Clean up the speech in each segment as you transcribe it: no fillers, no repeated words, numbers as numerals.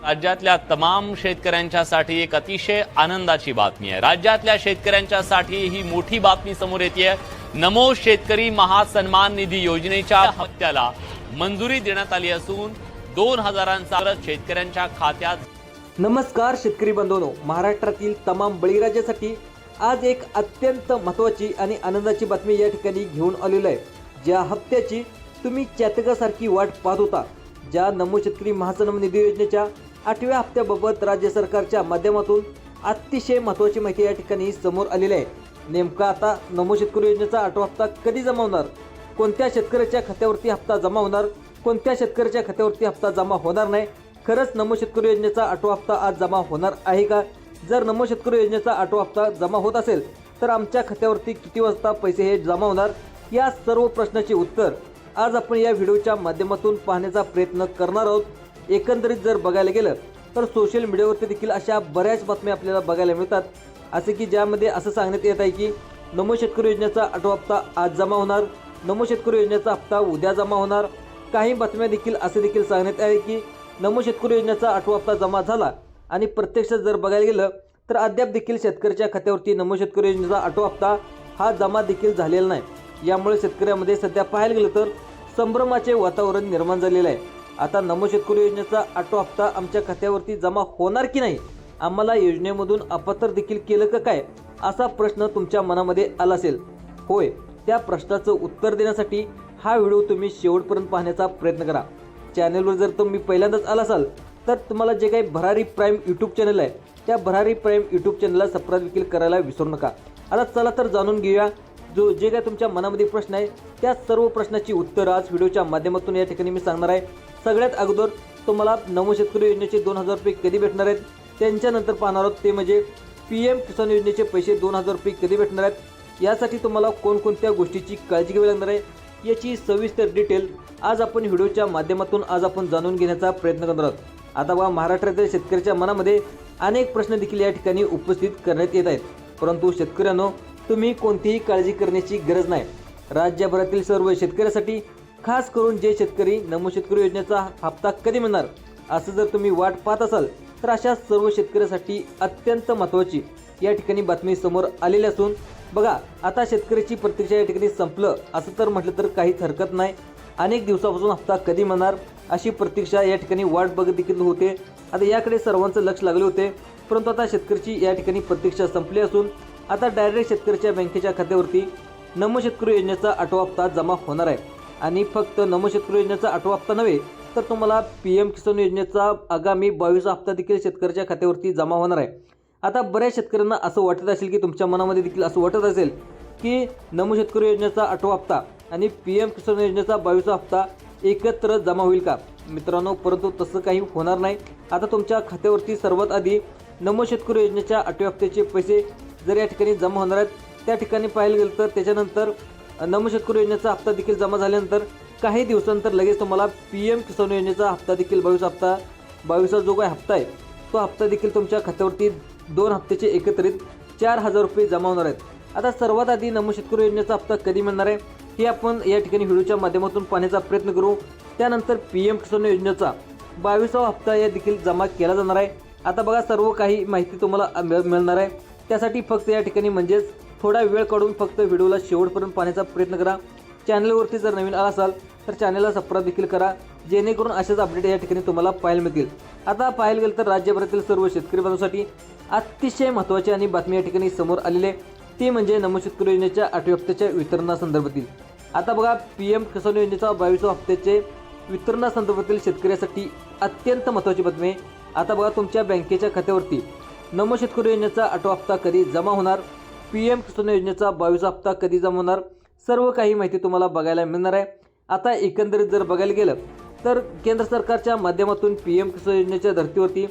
राज्यातल्या तमाम शेतकऱ्यांच्यासाठी एक अतिशय आनंदाची बातमी आहे। राज्यातल्या शेतकऱ्यांच्यासाठी ही मोठी बातमी समोर येते। नमो शेतकरी महासन्मान निधी योजनेच्या हप्त्याला मंजुरी देण्यात आली असून 2000चा शेतकऱ्यांच्या खात्यात। नमस्कार शेतकरी बंधूंनो, महाराष्ट्रातील तमाम बळीराजासाठी आज एक अत्यंत महत्त्वाची आणि आनंदाची बातमी या ठिकाणी घेऊन आलेलो आहे। ज्या हप्त्याची तुम्ही चातकासारखी वाट पाहत होता, ज्या नमो शेतकरी महासन्मान निधी योजनेच्या 8व्या हप्त्याबाबत राज्य सरकारच्या माध्यमातून अतिशय महत्त्वाची माहिती या ठिकाणी समोर आलेली आहे। नेमका आता नमो शेतकरी योजनेचा 8वा हप्ता कधी जमा होणार, कोणत्या शेतकऱ्याच्या खात्यावरती हप्ता जमा होणार, कोणत्या शेतकऱ्याच्या खात्यावरती हप्ता जमा होणार नाही, खरंच नमो शेतकरी योजनेचा 8वा हप्ता आज जमा होणार आहे का? जर नमो शेतकरी योजनेचा 8वा हप्ता जमा होत असेल तर आमच्या खात्यावरती किती वाजता पैसे हे जमा होणार, या सर्व प्रश्नाचे उत्तर आज आपण या व्हिडिओच्या माध्यमातून पाहण्याचा प्रयत्न करणार आहोत। एकंदरीत जर बघायला गेलं तर सोशल मीडियावरती देखील अशा बऱ्याच बातम्या आपल्याला बघायला मिळतात, असे की ज्यामध्ये असं सांगण्यात येत आहे की नमो शेतकरी योजनेचा 8वा हप्ता आज जमा होणार, नमो शेतकरी योजनेचा हप्ता उद्या जमा होणार। काही बातम्या देखील असे देखील सांगण्यात आहे की नमो शेतकरी योजनेचा 8वा हप्ता जमा झाला आणि प्रत्यक्षात जर बघायला गेलं तर अद्याप देखील शेतकऱ्याच्या खात्यावरती नमो शेतकरी योजनेचा 8वा हप्ता हा जमा देखील झालेला नाही। यामुळे शेतकऱ्यांमध्ये सध्या पाहायला गेलं तर संभ्रमाचे वातावरण निर्माण झालेलं आहे। आता नमो शेतकरी योजनेचा 8वा हप्ता आमच्या खात्यावरती जमा होणार की नाही, आम्हाला योजनेमधून अपात्र देखील केलं का काय, असा प्रश्न तुमच्या मनामध्ये आला असेल। होय, त्या प्रश्नाचं उत्तर देण्यासाठी हा व्हिडिओ तुम्ही शेवटपर्यंत पाहण्याचा प्रयत्न करा। चॅनलवर जर तुम्ही पहिल्यांदाच आला असाल तर तुम्हाला जे काही भरारी प्राईम यूट्यूब चॅनल आहे त्या भरारी प्राईम यूट्यूब चॅनलला सबस्क्राईब देखील करायला विसरू नका। आता चला तर जाणून घेऊया जे काय तुमच्या मनामध्ये प्रश्न आहे त्या सर्व प्रश्नाची उत्तर आज व्हिडिओच्या माध्यमातून या ठिकाणी मी सांगणार आहे। सगळ्यात अगोदर तुम्हाला नमो शेतकरी योजनेचे 2000 रुपये कधी भेटणार आहेत, त्यांच्यानंतर पाहणार आहोत ते म्हणजे PM किसान योजनेचे पैसे 2000 रुपये कधी भेटणार आहेत, यासाठी तुम्हाला कोणकोणत्या गोष्टीची काळजी घ्यावी लागणार आहे, याची सविस्तर डिटेल आज आपण व्हिडिओच्या माध्यमातून आज आपण जाणून घेण्याचा प्रयत्न करणार आहोत। आता बघा, महाराष्ट्रातील शेतकऱ्याच्या मनामध्ये अनेक प्रश्न देखील या ठिकाणी उपस्थित करण्यात येत आहेत, परंतु शेतकऱ्यांनो तुम्ही कोणतीही काळजी करण्याची गरज नाही। राज्यभरातील सर्व शेतकऱ्यासाठी, खास करून जे शेतकरी नमो शेतकरी योजनेचा हप्ता कधी मिळणार असं जर तुम्ही वाट पाहत असाल तर अशा सर्व शेतकऱ्यासाठी अत्यंत महत्त्वाची या ठिकाणी बातमी समोर आलेली असून बघा, आता शेतकऱ्याची प्रतीक्षा या ठिकाणी संपलं असं तर म्हटलं तर काहीच हरकत नाही। अनेक दिवसापासून हप्ता कधी मिळणार अशी प्रतीक्षा या ठिकाणी वाट बघत देखील होते। आता याकडे सर्वांचं लक्ष लागले होते, परंतु आता शेतकऱ्याची या ठिकाणी प्रतीक्षा संपली असून आता डायरेक्ट शेतकऱ्याच्या बँकेच्या खात्यावरती नमो शेतकरी योजनेचा 8वा हप्ता जमा होणार आहे। आणि फक्त नमो शेतकरी योजनेचा 8वा हप्ता नव्हे तर तुम्हाला PM किसान योजनेचा आगामी 22वा हप्ता देखील शेतकऱ्याच्या खात्यावरती जमा होणार आहे। आता बऱ्याच शेतकऱ्यांना असं वाटत असेल की तुमच्या मनामध्ये देखील असं वाटत असेल की नमो शेतकरी योजनेचा 8वा हप्ता आणि PM किसान योजनेचा 22वा हप्ता एकत्र जमा होईल का? मित्रांनो, परंतु तसं काही होणार नाही। आता तुमच्या खात्यावरती सर्वात आधी नमो शेतकरी योजनेच्या 8व्या हप्त्याचे पैसे जर या ठिकाणी जमा होणार आहेत, त्या ठिकाणी पाहायला गेलं तर त्याच्यानंतर नमो शेतकरी योजनेचा हप्ता देखील जमा झाल्यानंतर काही दिवसांतर लगेच तुम्हाला PM किसान योजनेचा हप्ता देखील 22वा जो काही हप्ता आहे तो हप्ता देखील तुमच्या खात्यावरती 2 हप्त्याचे एकत्रित 4000 रुपये जमा होणार आहेत। आता सर्वात आधी नमो शेतकरी योजनेचा हप्ता कधी मिळणार आहे हे आपण या ठिकाणी व्हिडिओच्या माध्यमातून पाहण्याचा प्रयत्न करू। त्यानंतर PM किसान योजनेचा 22वा हप्ता या देखील जमा केला जाणार आहे। आता बघा, सर्व काही माहिती तुम्हाला मिळणार आहे, त्यासाठी फक्त या ठिकाणी म्हणजेच थोडा वेळ काढून फक्त व्हिडिओला शेवटपर्यंत पाहण्याचा प्रयत्न करा। चॅनलवरती जर नवीन आला असाल तर चॅनलला सबस्क्राईब देखील करा, जेणेकरून अशाच अपडेट या ठिकाणी तुम्हाला पाहायला मिळतील। आता पाहायला गेलं तर राज्यभरातील सर्व शेतकरी बांधवांसाठी अतिशय महत्त्वाची आणि बातमी या ठिकाणी समोर आलेली आहे, ती म्हणजे नमो शेतकरी योजनेच्या 8व्या हप्त्याच्या वितरणासंदर्भातील। आता बघा, PM किसान योजनेचा 22व्या हप्त्याचे वितरणासंदर्भातील शेतकऱ्यासाठी अत्यंत महत्त्वाची बातमी आहे। आता बघा, तुमच्या बँकेच्या खात्यावरती नमो शेतकरी योजनेचा 8वा हप्ता कधी जमा होणार, PM किसान योजनेचा 22वा हप्ता कधी जमा होणार, सर्व काही माहिती तुम्हाला बघायला मिळणार आहे। आता एकंदरीत जर बघायला गेलं तर केंद्र सरकारच्या माध्यमातून PM किसान योजनेच्या धर्तीवरती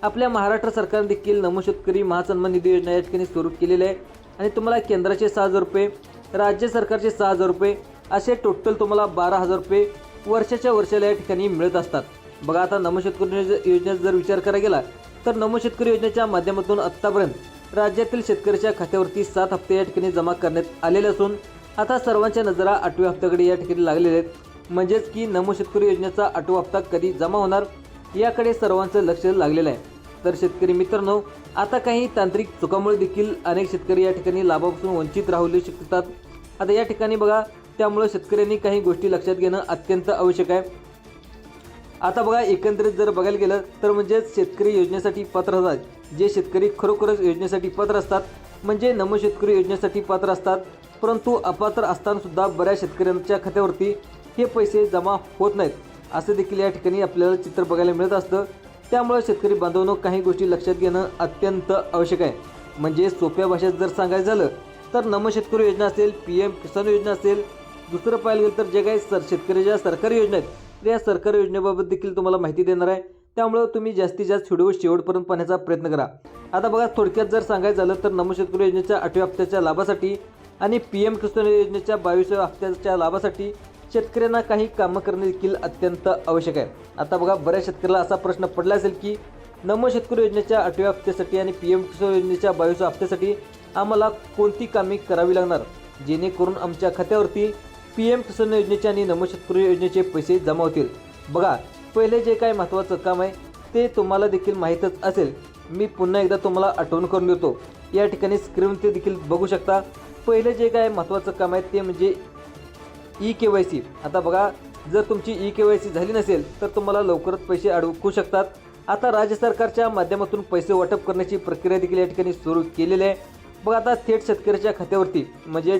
आपल्या महाराष्ट्र सरकारने देखील नमो शेतकरी महासन्मान निधी योजना या ठिकाणी सुरू केलेली आहे आणि तुम्हाला केंद्राचे 6000 रुपये, राज्य सरकारचे 6000 रुपये असे टोटल तुम्हाला 12000 रुपये वर्षाच्या वर्षाला या ठिकाणी मिळत असतात। बघा, आता नमो शेतकरी योजनेचा जर विचार करायला गेला तर नमो शेतकरी योजनेच्या माध्यमातून आत्तापर्यंत राज्यातील शेतकऱ्याच्या खात्यावरती 7 हप्ते या ठिकाणी जमा करण्यात आलेले असून आता सर्वांच्या नजरा 8व्या हप्त्याकडे या ठिकाणी लागलेल्या आहेत। म्हणजेच की नमो शेतकरी योजनेचा 8वा हप्ता कधी जमा होणार याकडे सर्वांचं लक्ष लागलेलं आहे. तर शेतकरी मित्रांनो, आता काही तांत्रिक चुकामुळे देखील अनेक शेतकरी या ठिकाणी लाभापासून वंचित राहू शकतात. आता या ठिकाणी बघा, त्यामुळे शेतकऱ्यांनी काही गोष्टी लक्षात घेणं अत्यंत आवश्यक आहे. आता बघा, एकंदरीत जर बघायला गेलं तर म्हणजे शेतकरी योजनेसाठी पात्र असतात, जे शेतकरी खरोखरच योजनेसाठी पात्र असतात, म्हणजे नमो शेतकरी योजनेसाठी पात्र असतात, परंतु अपात्र असताना सुद्धा बऱ्याच शेतकऱ्यांच्या खात्यावरती हे पैसे जमा होत नाहीत, असं देखील या ठिकाणी आपल्याला चित्र बघायला मिळत असतं. त्यामुळे शेतकरी बांधवांनो, काही गोष्टी लक्षात घेणं अत्यंत आवश्यक आहे. म्हणजे सोप्या भाषेत जर सांगायचं झालं तर नमो शेतकरी योजना असेल, PM किसान योजना असेल, दुसरं पाहायला गेलं तर जे काही शेतकऱ्याच्या सरकारी योजना आहेत, तर या सरकारी योजनेबाबत देखील तुम्हाला माहिती देणार आहे. त्यामुळे तुम्ही जास्तीत जास्त व्हिडिओ शेवटपर्यंत पाहण्याचा प्रयत्न करा. आता बघा, थोडक्यात जर सांगायचं झालं तर नमो शेतकरी योजनेच्या 8व्या हप्त्याच्या लाभासाठी आणि PM किसान योजनेच्या 22व्या हप्त्याच्या लाभासाठी शेतकऱ्यांना काही कामं करणे देखील अत्यंत आवश्यक आहे. आता बघा, बऱ्याच शेतकऱ्याला असा प्रश्न पडला असेल की नमो शेतकरी योजनेच्या 8व्या हप्त्यासाठी आणि PM किसान योजनेच्या 22व्या हप्त्यासाठी आम्हाला कोणती कामे करावी लागणार, जेणेकरून आमच्या खात्यावरती PM किसान योजनेचे आणि नमो शेतकरी योजनेचे पैसे जमा होतील. बघा, पहिले जे काय महत्त्वाचं काम आहे ते तुम्हाला देखील माहीतच असेल. मी पुन्हा एकदा तुम्हाला आठवण करून देतो. या ठिकाणी स्क्रीनवरती देखील बघू शकता. पहिले जे काय महत्त्वाचं काम आहे ते म्हणजे EKYC. आता बघा, जर तुमची EKYC झाली नसेल तर तुम्हाला लवकरच पैसे अडकू शकतात. आता राज्य सरकारच्या माध्यमातून पैसे वाटप करण्याची प्रक्रिया देखील या ठिकाणी सुरू केलेली आहे. बघा, आता थेट शेतकऱ्याच्या खात्यावरती म्हणजे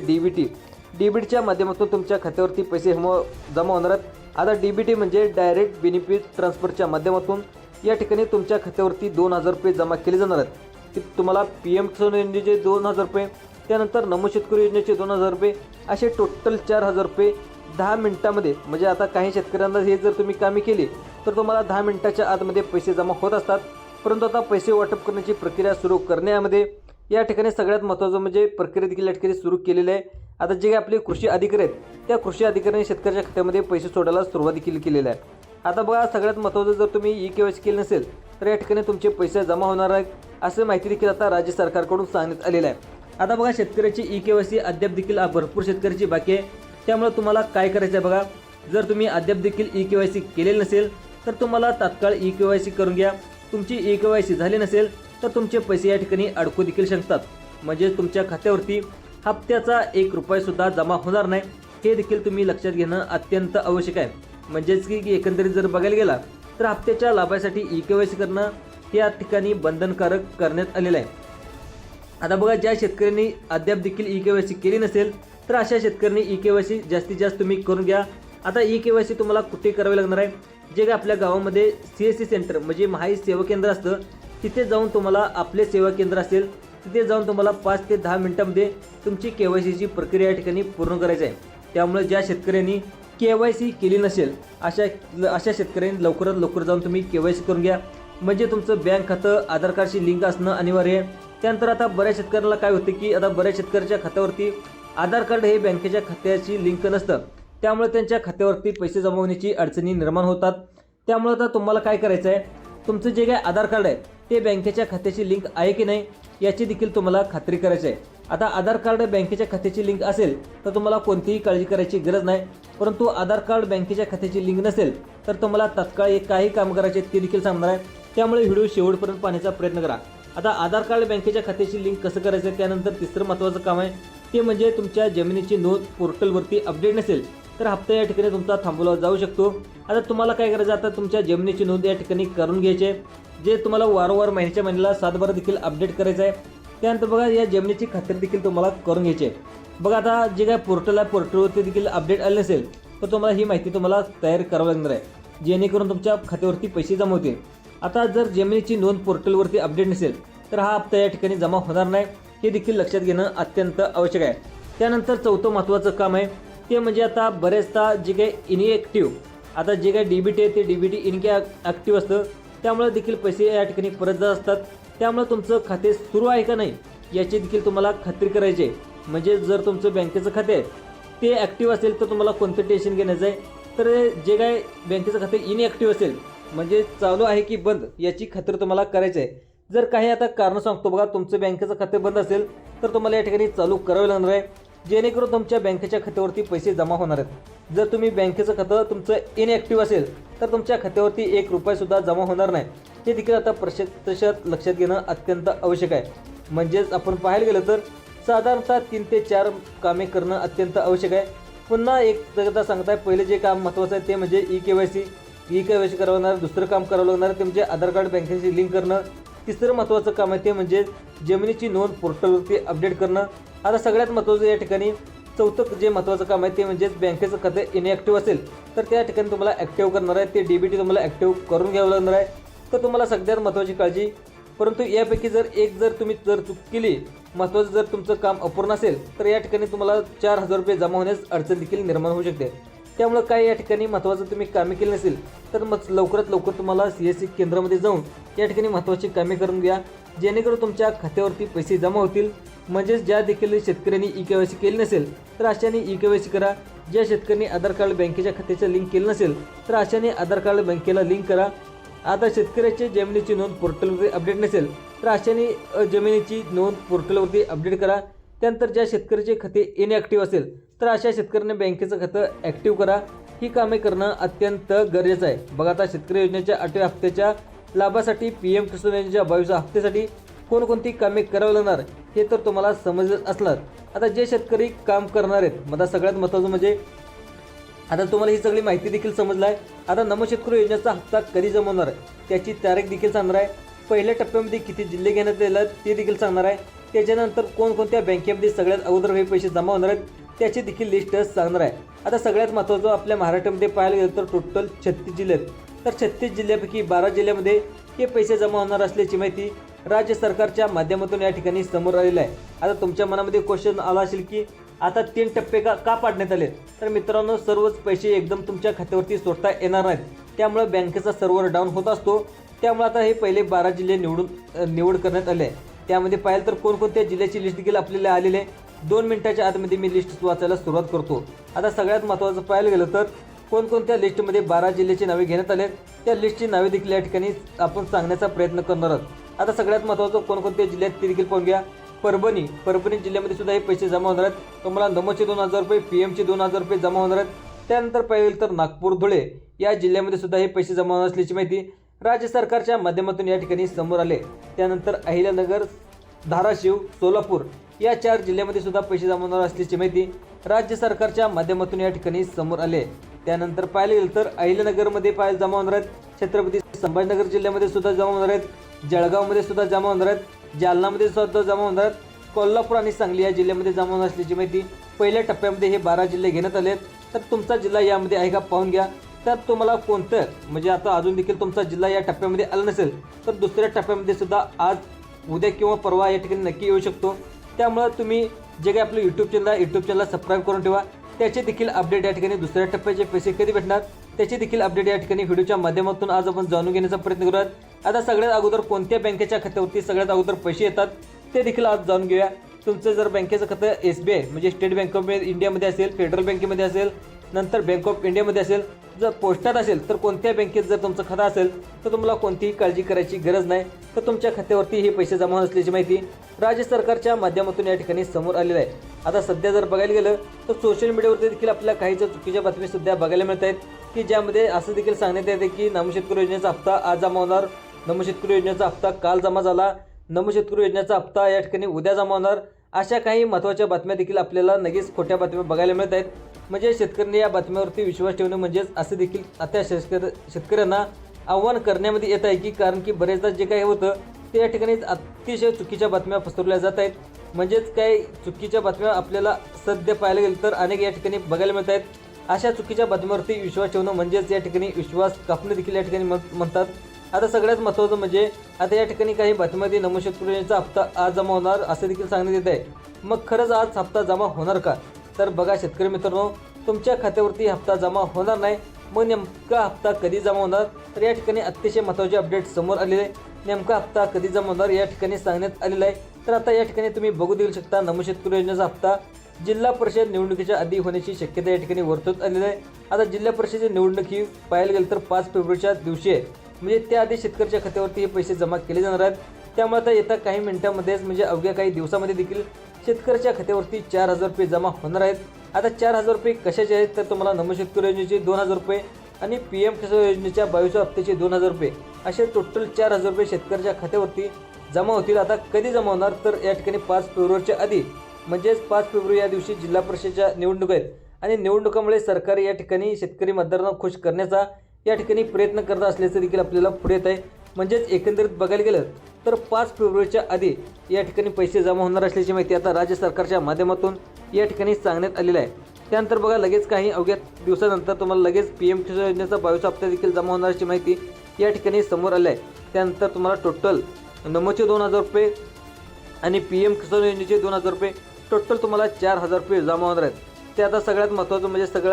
DBTच्या माध्यमातून तुमच्या खात्यावरती पैसे जमा होणार आहेत. आता DBT म्हणजे डायरेक्ट बेनिफिट ट्रान्सफरच्या माध्यमातून या ठिकाणी तुमच्या खात्यावरती 2000 रुपये जमा केले जाणार आहेत. की तुम्हाला PM किसान योजनेचे 2000 रुपये, त्यानंतर नमो शेतकरी योजनेचे 2000 रुपये, असे टोटल 4000 रुपये 10 मिनिटामध्ये. म्हणजे आता काही शेतकऱ्यांना हे जर तुम्ही कामे केली तर तुम्हाला 10 मिनिटाच्या आतमध्ये पैसे जमा होत असतात. परंतु आता पैसे वाटप करण्याची प्रक्रिया सुरू करण्यामध्ये या ठिकाणी सगळ्यात महत्त्वाचं म्हणजे प्रक्रिया देखील या ठिकाणी सुरू केलेली आहे. आता जे आपले कृषी अधिकारी आहेत त्या कृषी अधिकाऱ्यांनी शेतकऱ्याच्या खात्यामध्ये पैसे सोडायला सुरुवात देखील केलेली आहे. आता बघा, सगळ्यात महत्त्वाचं, जर तुम्ही EKYC केले नसेल तर या ठिकाणी तुमचे पैसे जमा होणार आहेत, असं माहिती देखील आता राज्य सरकारकडून सांगण्यात आलेलं आहे. आता बघा, शेतकऱ्याची EKYC अद्याप देखील भरपूर शेतकऱ्याची बाकी आहे. त्यामुळे तुम्हाला काय करायचं आहे बघा, जर तुम्ही अद्याप देखील EKYC केलेलं नसेल तर तुम्हाला तात्काळ EKYC करून घ्या. तुमची EKYC झाली नसेल तर तुमचे पैसे या ठिकाणी अडकू देखील शकतात. म्हणजे तुमच्या खात्यावरती हप्त्याचा 1 रुपयासुद्धा जमा होणार नाही, हे देखील तुम्ही लक्षात घेणं अत्यंत आवश्यक आहे. म्हणजेच की एकंदरीत जर बघायला गेला तर हप्त्याच्या लाभासाठी EKYC करणं या ठिकाणी बंधनकारक करण्यात आलेलं आहे. आता बघा, ज्या शेतकऱ्यांनी अद्याप देखील EKYC केली नसेल तर अशा शेतकऱ्यांनी EKYC जास्तीत जास्त तुम्ही करून घ्या. आता EKYC तुम्हाला कुठे करावे लागणार आहे, जे काय आपल्या गावामध्ये CSC सेंटर म्हणजे महाई सेवा केंद्र असतं, तिथे जाऊन तुम्हाला आपले सेवा केंद्र असेल तिथे जाऊन तुम्हाला 5 ते 10 मिनिटांमध्ये तुमची KYCची प्रक्रिया या ठिकाणी पूर्ण करायची आहे. त्यामुळे ज्या शेतकऱ्यांनी KYC केली नसेल अशा शेतकऱ्यांनी लवकरात लवकर जाऊन तुम्ही KYC करून घ्या. म्हणजे तुमचं बँक खातं आधार कार्डशी लिंक असणं अनिवार्य आहे. त्यानंतर आता बऱ्याच शेतकऱ्यांना काय होतं की आता बऱ्याच शेतकऱ्याच्या खात्यावरती आधार कार्ड हे बँकेच्या खात्याशी लिंक नसतं, त्यामुळे त्यांच्या खात्यावरती पैसे जमा होण्याची अडचणी निर्माण होतात. त्यामुळे आता तुम्हाला काय करायचं आहे, तुमचं जे काय आधार कार्ड आहे ते बँकेच्या खात्याची लिंक आहे की नाही याची देखील तुम्हाला खात्री करायची आहे. आता आधार कार्ड बँकेच्या खात्याची लिंक असेल तर तुम्हाला कोणतीही काळजी करायची गरज नाही, परंतु आधार कार्ड बँकेच्या खात्याची लिंक नसेल तर तुम्हाला तात्काळ काही काम करायचे ते देखील सांगणार आहे. त्यामुळे व्हिडिओ शेवटपर्यंत पाहण्याचा प्रयत्न करा. आता आधार कार्ड बँकेच्या खात्याची लिंक कसं करायचं आहे, त्यानंतर तिसरं महत्त्वाचं काम आहे ते म्हणजे तुमच्या जमिनीची नोंद पोर्टलवरती अपडेट नसेल तर हप्ता या ठिकाणी तुमचा थांबवला जाऊ शकतो. आता तुम्हाला काय करायचं, आता तुमच्या जमिनीची नोंद या ठिकाणी करून घ्यायची आहे, जे तुम्हाला वारंवार महिन्याच्या महिन्याला 7 बारा देखील अपडेट करायचं आहे. त्यानंतर बघा, या जमिनीची खात्री देखील तुम्हाला करून घ्यायची आहे. बघा, आता जे काय पोर्टल आहे पोर्टलवरती देखील अपडेट आले नसेल तर तुम्हाला ही माहिती तुम्हाला तयार करावी लागणार आहे, जेणेकरून तुमच्या खात्यावरती पैसे जमा होतील. आता जर जमिनीची नोंद पोर्टलवरती अपडेट नसेल तर हा हप्ता या ठिकाणी जमा होणार नाही, हे देखील लक्षात घेणं अत्यंत आवश्यक आहे. त्यानंतर चौथं महत्त्वाचं काम आहे ते म्हणजे आता बरेचदा जे काही इनएक्टिव्ह, आता जे काही DBT आहे ते DBT इनएक्टिव्ह असतं, त्यामुळे देखील पैसे या ठिकाणी परत जात असतात. त्यामुळे तुमचं खाते सुरू आहे का नाही याची देखील तुम्हाला खात्री करायची आहे. म्हणजे जर तुमचं बँकेचं खाते आहे ते ॲक्टिव्ह असेल तर तुम्हाला कोणतं टेन्शन घेण्याचं आहे, तर जे काय बँकेचं खाते इनएक्टिव्ह असेल म्हणजे चालू आहे की बंद याची खात्री तुम्हाला करायची आहे. जर काही आता कारण सांगतो बघा, तुमचं बँकेचं खाते बंद असेल तर तुम्हाला या ठिकाणी चालू करावं लागणार आहे, जेणेकरून तुमच्या बँकेच्या खात्यावरती पैसे जमा होणार आहेत. जर तुम्ही बँकेचं खातं तुमचं इनएक्टिव्ह असेल तर तुमच्या खात्यावरती 1 रुपया सुद्धा जमा होणार नाही. हे देखील आता प्रत्यक्षात लक्षात घेणं अत्यंत आवश्यक आहे. म्हणजेच आपण पाहायला गेलं तर साधारणतः 3 ते 4 कामे करणं अत्यंत आवश्यक आहे. पुन्हा एकदा सांगताय, पहिले जे काम महत्त्वाचं आहे ते म्हणजे ई-के-वाय-सी करावं लागणार. दुसरं काम करावं लागणार ते म्हणजे आधार कार्ड बँकेशी लिंक करणं. तिसरं महत्त्वाचं काम आहे ते म्हणजे जमिनीची नोंद पोर्टलवरती अपडेट करणं. आता सगळ्यात महत्त्वाचं या ठिकाणी चौथं जे महत्त्वाचं काम आहे ते म्हणजेच बँकेचं खातं इनॲक्टिव्ह असेल तर त्या ठिकाणी तुम्हाला ॲक्टिव्ह करणार आहे. ते DBT तुम्हाला ॲक्टिव्ह करून घ्यावं लागणार आहे. तर तुम्हाला सगळ्यात महत्त्वाची काळजी, परंतु यापैकी जर तुम्ही चूक केली, महत्त्वाचं जर तुमचं काम अपूर्ण असेल तर या ठिकाणी तुम्हाला 4,000 रुपये जमा होण्यास अडचण देखील निर्माण होऊ शकते. त्यामुळं काय या ठिकाणी महत्त्वाचं तुम्ही कामे केली नसेल तर मग लवकरात लवकर तुम्हाला CSC केंद्रामध्ये जाऊन या ठिकाणी महत्त्वाची कामे करून घ्या, जेणेकरून तुमच्या खात्यावरती पैसे जमा होतील. म्हणजेच ज्या देखील शेतकऱ्यांनी ई-के-वाय-सी केली नसेल तर अशाने ई-के-वाय-सी करा. ज्या शेतकऱ्यांनी आधार कार्ड बँकेच्या खात्याचं लिंक केलं नसेल तर अशाने आधार कार्ड बँकेला लिंक करा. आता शेतकऱ्याची जमिनीची नोंद पोर्टलवरती अपडेट नसेल तर अशाने जमिनीची नोंद पोर्टलवरती अपडेट करा. त्यानंतर ज्या शेतकऱ्याचे खाते इनॲक्टिव्ह असेल तर अशा शेतकऱ्यांनी बँकेचं खातं ॲक्टिव्ह करा. ही कामे करणं अत्यंत गरजेचं आहे. बघा, आता शेतकरी योजनेच्या 8व्या हप्त्याच्या लाभासाठी PM किसान योजनेच्या 22व्या हप्त्यासाठी कोणकोणती कामे करावी लागणार हे तर तुम्हाला समजलं असणार. आता जे शेतकरी काम करणार आहेत, आता सगळ्यात महत्त्वाचं म्हणजे आता तुम्हाला ही सगळी माहिती देखील समजलं आहे. आता नमो शेतकरी योजनेचा हप्ता कधी जमा होणार आहे त्याची तारीख देखील सांगणार आहे. पहिल्या टप्प्यामध्ये किती जिल्हे घेण्यात येतात ते देखील सांगणार आहे. त्याच्यानंतर कोणकोणत्या बँकेमध्ये सगळ्यात अगोदर हे पैसे जमा होणार आहेत त्याची देखील लिस्ट सांगणार आहे. आता सगळ्यात महत्त्वाचं आपल्या महाराष्ट्रामध्ये पाहायला गेलं तर टोटल 36 जिल्हे आहेत. तर 36 जिल्ह्यापैकी 12 जिल्ह्यामध्ये हे पैसे जमा होणार असल्याची माहिती राज्य सरकारच्या माध्यमातून या ठिकाणी समोर आलेलं आहे. आता तुमच्या मनामध्ये क्वेश्चन आला असेल की आता 3 टप्पे का पाडण्यात आले? तर मित्रांनो, सर्वच पैसे एकदम तुमच्या खात्यावरती सोडता येणार नाहीत. त्यामुळे बँकेचा सर्व्हर डाऊन होत असतो. त्यामुळे आता हे पहिले 12 जिल्हे निवड करण्यात आले आहे. त्यामध्ये पाहिलं तर कोणकोणत्या जिल्ह्याची लिस्ट देखील आपल्याला आलेली आहे. 2 मिनिटाच्या आतमध्ये मी लिस्ट वाचायला सुरुवात करतो. आता सगळ्यात महत्त्वाचं पाहायला गेलं तर कोणकोणत्या लिस्टमध्ये 12 जिल्ह्याची नावे घेण्यात आले त्या लिस्टची नावे देखील या ठिकाणी आपण सांगण्याचा प्रयत्न करणार आहोत. आता सगळ्यात महत्त्वाचं कोणकोणत्या जिल्ह्यात ते देखील पाहून घ्या. परभणी जिल्ह्यामध्ये सुद्धा हे पैसे जमा होणार आहेत. तुम्हाला नमोचे 2,000 रुपये, PMचे 2,000 रुपये जमा होणार आहेत. त्यानंतर पाहिलं तर नागपूर, धुळे या जिल्ह्यामध्ये सुद्धा हे पैसे जमा होणार असल्याची माहिती राज्य सरकारच्या माध्यमातून या ठिकाणी समोर आले. त्यानंतर अहिल्यानगर, धाराशिव, सोलापूर या 4 जिल्ह्यामध्ये सुद्धा पैसे जमा होणार असल्याची माहिती राज्य सरकारच्या माध्यमातून या ठिकाणी समोर आले. त्यानंतर पाहायला गेलं तर अहिल्यानगरमध्ये जमा होणार आहेत. छत्रपती संभाजीनगर जिल्ह्यामध्ये सुद्धा जमा होणार आहेत. जळगावमध्ये सुद्धा जमा होणार आहेत. जालनामध्ये सुद्धा जमा होणार आहेत. कोल्हापूर आणि सांगली या जिल्ह्यामध्ये जमा होणार असल्याची माहिती पहिल्या टप्प्यामध्ये हे 12 जिल्हे घेण्यात आले. तर तुमचा जिल्हा यामध्ये आहे का पाहून घ्या. तर तुम्हाला कोणतं म्हणजे आता अजून देखील तुमचा जिल्हा या टप्प्यामध्ये आला नसेल तर दुसऱ्या टप्प्यामध्ये सुद्धा आज, उद्या किंवा परवा या ठिकाणी नक्की येऊ शकतो. त्यामुळं तुम्ही जे काही आपलं यूट्यूब चॅनलला सबस्क्राईब करून ठेवा. त्याचे देखील अपडेट या ठिकाणी दुसऱ्या टप्प्याचे पैसे कधी भेटणार त्याची देखील अपडेट या ठिकाणी व्हिडिओच्या माध्यमातून आज आपण जाणून घेण्याचा प्रयत्न करूयात. आता सगळ्यात अगोदर कोणत्या बँकेच्या खात्यावरती सगळ्यात अगोदर पैसे येतात ते देखील आज जाणून घेऊया. तुमचं जर बँकेचं खातं SBI म्हणजे स्टेट बँक ऑफ इंडियामध्ये असेल, फेडरल बँकेमध्ये असेल, नंतर बँक ऑफ इंडियामध्ये असेल, जर पोस्टात असेल तर कोणत्या बँकेत जर तुमचं खातं असेल तर तुम्हाला कोणतीही काळजी करायची गरज नाही. तर तुमच्या खात्यावरती हे पैसे जमा होत असल्याची माहिती राज्य सरकारच्या माध्यमातून या ठिकाणी समोर आलेलं आहे. आता सध्या जर बघायला गेलं तर सोशल मीडियावरती देखील आपल्याला काही चुकीच्या बातमी सुद्धा बघायला मिळत आहेत की ज्यामध्ये असं देखील सांगण्यात येते की नमो शेतकरी योजनेचा हप्ता आज जमा होणार, नमो शेतकरी योजनेचा हप्ता काल जमा झाला, नमो शेतकरी योजनेचा हप्ता या ठिकाणी उद्या जमा होणार. अशा काही महत्त्वाच्या बातम्या देखील आपल्याला लगेच खोट्या बातम्या बघायला मिळत आहेत. म्हणजे शेतकऱ्यांनी या बातम्यावरती विश्वास ठेवणं म्हणजेच असं देखील आता शेतकऱ्यांना आव्हान करण्यामध्ये येत आहे की कारण की बरेचदा जे काही होतं ते या ठिकाणी अतिशय चुकीच्या बातम्या पसरवल्या जात आहेत. म्हणजेच काही चुकीच्या बातम्या आपल्याला सध्या पाहायला गेलं तर अनेक या ठिकाणी बघायला मिळत आहेत. अशा चुकीच्या बातम्यांवरती विश्वास ठेवणं म्हणजेच या ठिकाणी विश्वास कापणं देखील या ठिकाणी म्हणतात. आता सगळ्यात महत्त्वाचं म्हणजे आता या ठिकाणी काही बातम्यांमध्ये नमो शेतकरी योजनेचा हप्ता आज जमा होणार असं देखील सांगण्यात येत आहे. मग खरंच आज हप्ता जमा होणार का? तर बघा शेतकरी मित्रांनो, तुमच्या खात्यावरती हप्ता जमा होणार नाही. मग नेमका हप्ता कधी जमा होणार तर या ठिकाणी अतिशय महत्त्वाचे अपडेट समोर आलेले आहे. नेमका हप्ता कधी जमा होणार या ठिकाणी सांगण्यात आलेला आहे. तर आता या ठिकाणी तुम्ही बघू देऊ शकता नमो शेतकरी योजनेचा हप्ता जिल्हा परिषद निवडणुकीच्या आधी होण्याची शक्यता या ठिकाणी वर्तवत आलेली आहे. आता जिल्हा परिषदेची निवडणूक ही पाहायला गेलं तर 5 फेब्रुवारीच्या दिवशी आहे. म्हणजे त्याआधी शेतकऱ्याच्या खात्यावरती हे पैसे जमा केले जाणार आहेत. त्यामुळे आता येत्या काही मिनिटांमध्येच म्हणजे अवघ्या काही दिवसामध्ये देखील शेतकऱ्याच्या खात्यावरती 4,000 रुपये जमा होणार आहेत. आता 4,000 रुपये कशाचे आहेत तर तुम्हाला नमो शेतकरी योजनेचे 2,000 रुपये, आणि PM किसान योजनेच्या 22व्या हप्त्याचे 2,000 रुपये असे टोटल 4,000 रुपये शेतकऱ्याच्या खात्यावरती जमा होतील. आता कधी जमा होणार तर या ठिकाणी 5 फेब्रुवारीच्या आधी म्हणजेच 5 फेब्रुवारी या दिवशी जिल्हा परिषदेच्या निवडणुका आहेत आणि निवडणुकामुळे सरकार या ठिकाणी शेतकरी मतदारांना खुश करण्याचा या ठिकाणी प्रयत्न करत असल्याचं देखील आपल्याला पुढे येत आहे. म्हणजेच एकंदरीत बघायला गेलं तर 5 फेब्रुवारीच्या आधी या ठिकाणी पैसे जमा होणार असल्याची माहिती आता राज्य सरकारच्या माध्यमातून या ठिकाणी सांगण्यात आलेलं आहे. त्यानंतर बघा लगेच काही अवघ्या दिवसानंतर तुम्हाला लगेच PM किसान योजनेचा 22 हप्ता देखील जमा होण्याची माहिती या ठिकाणी समोर आली आहे. त्यानंतर तुम्हाला टोटल नमोचे 2,000 रुपये आणि PM किसान योजनेचे 2,000 रुपये टोटल तुम्हाला 4,000 रुपये जमा होणार आहेत. ते आता सगळ्यात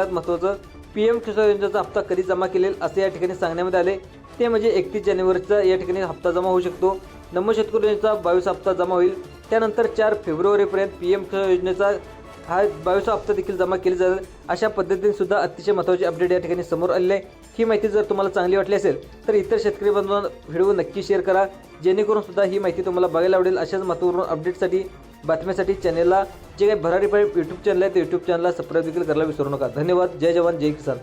महत्त्वाचं PM किसान योजनेचा हप्ता कधी जमा केलेल असे या ठिकाणी सांगण्यामध्ये आले. ते म्हणजे 31 जानेवारीचा या ठिकाणी हप्ता जमा होऊ शकतो. नमो शेतकरी योजनेचा 22 हप्ता जमा होईल. त्यानंतर 4 फेब्रुवारीपर्यंत PM किसान योजनेचा हा 22 हप्ता देखील जमा केली जाईल. अशा पद्धतीने सुद्धा अतिशय महत्त्वाची अपडेट या ठिकाणी समोर आलेली आहे. ही माहिती जर तुम्हाला चांगली वाटली असेल तर इतर शेतकरी बंधूंना व्हिडिओ नक्की शेअर करा, जेणेकरून सुद्धा ही माहिती तुम्हाला बघायला आवडेल. अशाच महत्त्वपूर्ण अपडेटसाठी बातम्यासाठी चॅनेलला जे काही भरारी यूट्यूब चॅनल आहे ते यूट्यूब चॅनलला सबस्क्राईब देखील करायला विसरू नका. धन्यवाद. जय जवान जय किसान.